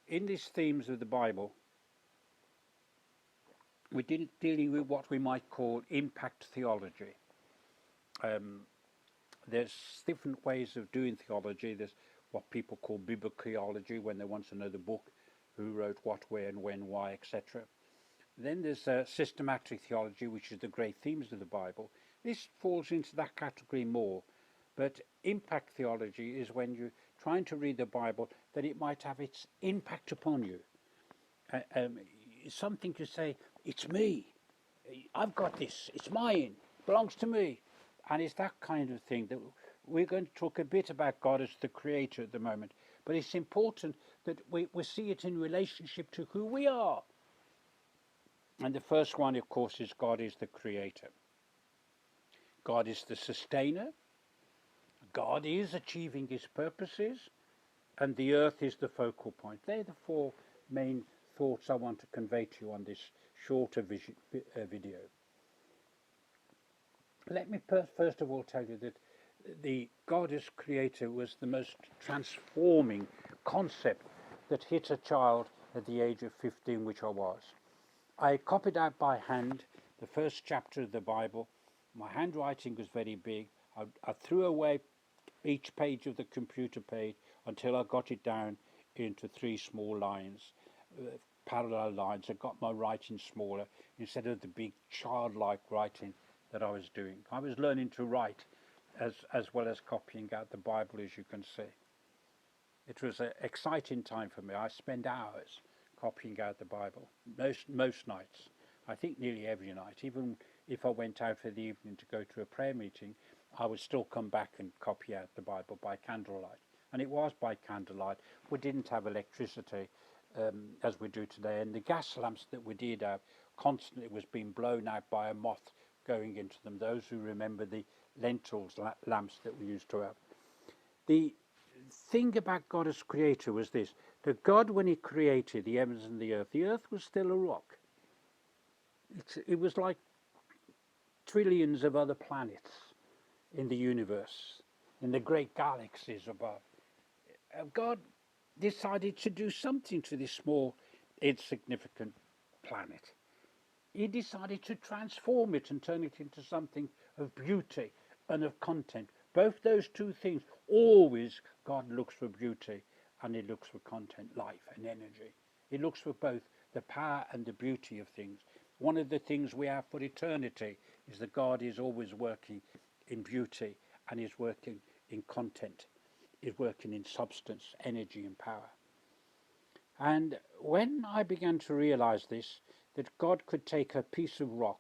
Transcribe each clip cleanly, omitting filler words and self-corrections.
in these themes of the Bible, we're dealing with what we might call impact theology. Um, there's different ways of doing theology. There's what people call bibliotheology, when they want to know the book, who wrote what, where, and when, why, etc. Then there's systematic theology, which is the great themes of the Bible. This falls into that category more. But impact theology is when you're trying to read the Bible, that it might have its impact upon you. Um, Something to say, it's me. I've got this. It's mine. It belongs to me. And it's that kind of thing that we're going to talk a bit about God as the creator at the moment. But it's important that we see it in relationship to who we are. And the first one, of course, is God is the creator. God is the sustainer. God is achieving his purposes. And the earth is the focal point. They're the four main thoughts I want to convey to you on this shorter video. Let me first of all tell you that the God as creator was the most transforming concept that hit a child at the age of 15, which I was. I copied out by hand the first chapter of the Bible. My handwriting was very big. I threw away each page of the computer page until I got it down into 3 small lines, parallel lines. I got my writing smaller instead of the big childlike writing that I was doing. I was learning to write as well as copying out the Bible, as you can see. It was an exciting time for me. I spent hours copying out the Bible, most nights. I think nearly every night. Even if I went out for the evening to go to a prayer meeting, I would still come back and copy out the Bible by candlelight. And it was by candlelight. We didn't have electricity as we do today. And the gas lamps that we did have constantly was being blown out by a moth going into them. Those who remember the lentils lamps that we used to have. The thing about God as creator was this, that God, when he created the heavens and the earth was still a rock. It was like trillions of other planets in the universe, in the great galaxies above. God decided to do something to this small, insignificant planet. He decided to transform it and turn it into something of beauty and of content. Both those two things, always God looks for beauty and he looks for content, life and energy. He looks for both the power and the beauty of things. One of the things we have for eternity is that God is always working in beauty and is working in content, is working in substance, energy and power. And when I began to realize this, that God could take a piece of rock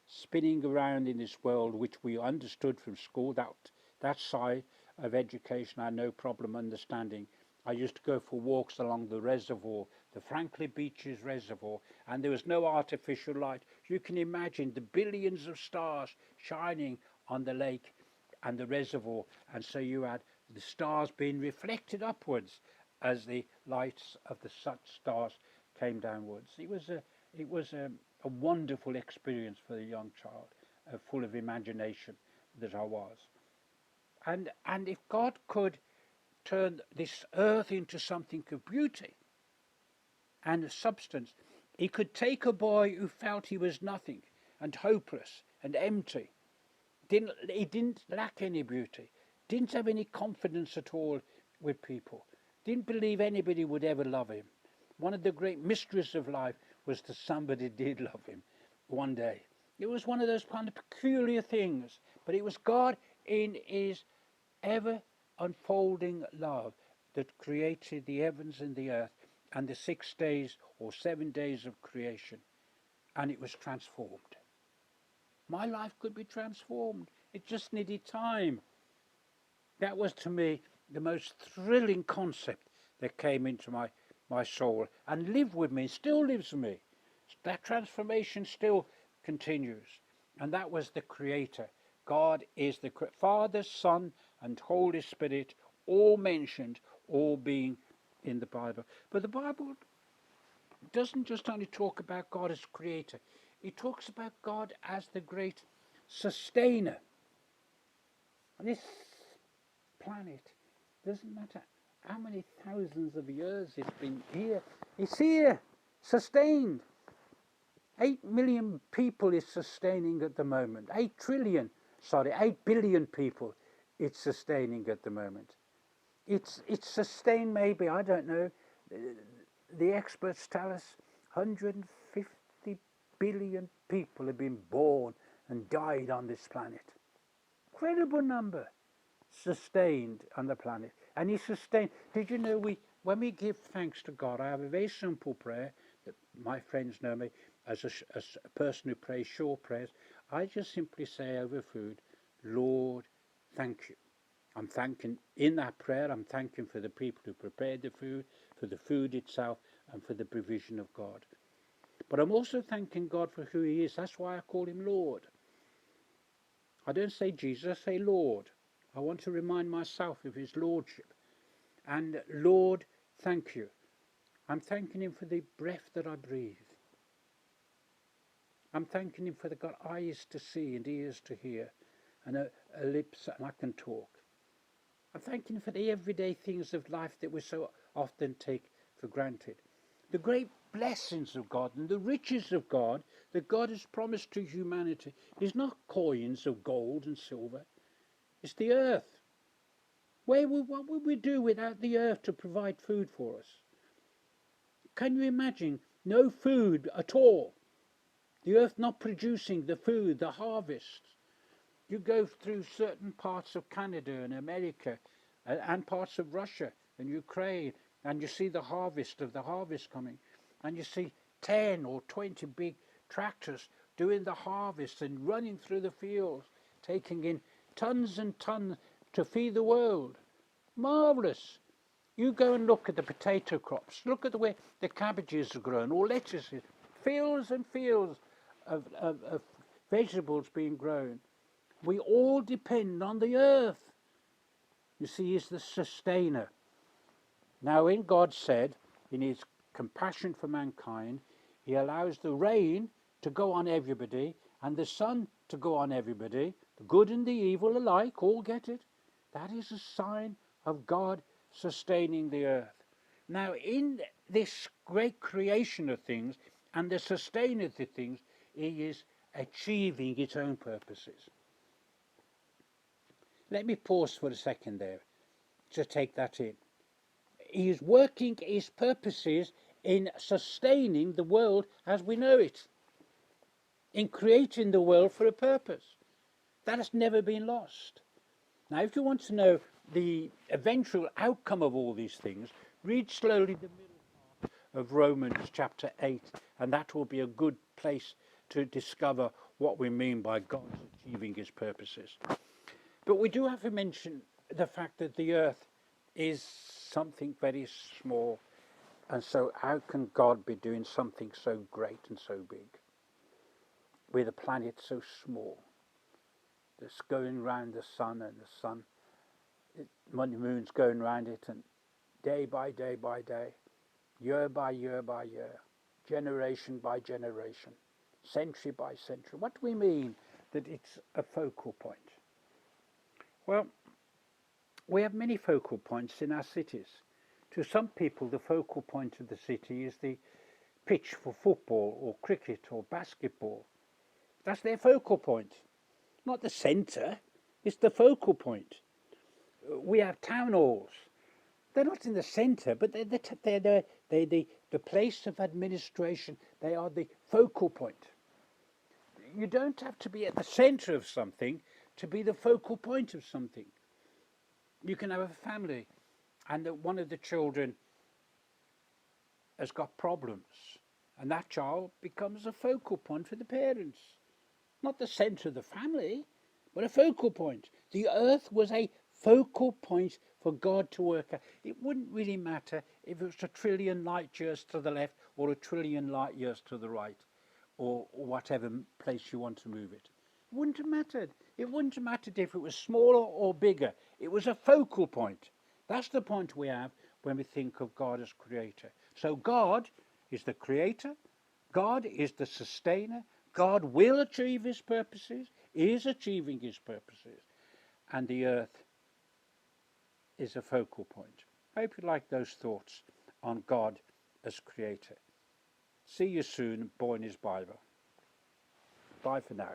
spinning around in this world, which we understood from school, that side of education I had no problem understanding. I used to go for walks along the reservoir, the Franklin Beaches Reservoir, and there was no artificial light. You can imagine the billions of stars shining on the lake and the reservoir, and so you had the stars being reflected upwards as the lights of the stars came downwards. It was a wonderful experience for a young child, full of imagination that I was. And if God could turn this earth into something of beauty and of substance, he could take a boy who felt he was nothing and hopeless and empty. He didn't lack any beauty, didn't have any confidence at all with people, didn't believe anybody would ever love him. One of the great mysteries of life was that somebody did love him one day. It was one of those kind of peculiar things, but it was God in his ever unfolding love that created the heavens and the earth and the 6 days or 7 days of creation, and it was transformed. My life could be transformed. It just needed time. That was, to me, the most thrilling concept that came into my soul and lived with me, still lives with me. That transformation still continues. And that was the Creator. God is the Father, Son, and Holy Spirit, all mentioned, all being in the Bible. But the Bible doesn't just only talk about God as Creator. It talks about God as the great sustainer. This planet doesn't matter how many thousands of years it's been here. It's here, sustained. 8 million people is sustaining at the moment. 8 billion people it's sustaining at the moment. It's sustained maybe, I don't know, the experts tell us 150 billion people have been born and died on this planet. Incredible number sustained on the planet. And He sustained. Did you know when we give thanks to God, I have a very simple prayer that my friends know me as a person who prays short prayers. I just simply say over food, Lord, thank you. I'm thanking, in that prayer, I'm thanking for the people who prepared the food, for the food itself, and for the provision of God. But I'm also thanking God for who He is. That's why I call Him Lord. I don't say Jesus, I say Lord. I want to remind myself of His Lordship. And Lord, thank you. I'm thanking Him for the breath that I breathe. I'm thanking Him for the got eyes to see and ears to hear, and a lips and I can talk. I'm thanking Him for the everyday things of life that we so often take for granted. The great blessings of God and the riches of God that God has promised to humanity is not coins of gold and silver. It's the earth. What would we do without the earth to provide food for us? Can you imagine no food at all? The earth not producing the food, the harvest. You go through certain parts of Canada and America and parts of Russia and Ukraine, and you see the harvest coming, and you see 10 or 20 big tractors doing the harvest and running through the fields, taking in tons and tons to feed the world. Marvellous. You go and look at the potato crops, look at the way the cabbages are grown, or lettuces, fields and fields of vegetables being grown. We all depend on the earth. You see, He's the sustainer. Now, when God said, in His compassion for mankind, He allows the rain to go on everybody and the sun to go on everybody, the good and the evil alike, all get it. That is a sign of God sustaining the earth. Now, in this great creation of things and the sustainer of things, He is achieving its own purposes. Let me pause for a second there to take that in. He is working His purposes in sustaining the world as we know it, in creating the world for a purpose. That has never been lost. Now, if you want to know the eventual outcome of all these things, read slowly the middle part of Romans chapter 8, and that will be a good place to discover what we mean by God achieving His purposes. But we do have to mention the fact that the earth is something very small, and so how can God be doing something so great and so big with a planet so small that's going round the sun, and the sun, the moon's going round it, and day by day by day, year by year by year, generation by generation, century by century. What do we mean that it's a focal point? Well, we have many focal points in our cities. To some people, the focal point of the city is the pitch for football or cricket or basketball. That's their focal point. Not the centre, it's the focal point. We have town halls. They're not in the centre, but they're the place of administration. They are the focal point. You don't have to be at the centre of something to be the focal point of something. You can have a family and one of the children has got problems, and that child becomes a focal point for the parents. Not the centre of the family, but a focal point. The earth was a focal point for God to work at. It wouldn't really matter if it was 1 trillion light years to the left or 1 trillion light years to the right, or whatever place you want to move it. It wouldn't have mattered. It wouldn't have mattered if it was smaller or bigger. It was a focal point. That's the point we have when we think of God as creator. So God is the creator. God is the sustainer. God will achieve His purposes, is achieving His purposes, and the earth is a focal point. I hope you like those thoughts on God as creator. See you soon, Boyne's Bible. Bye for now.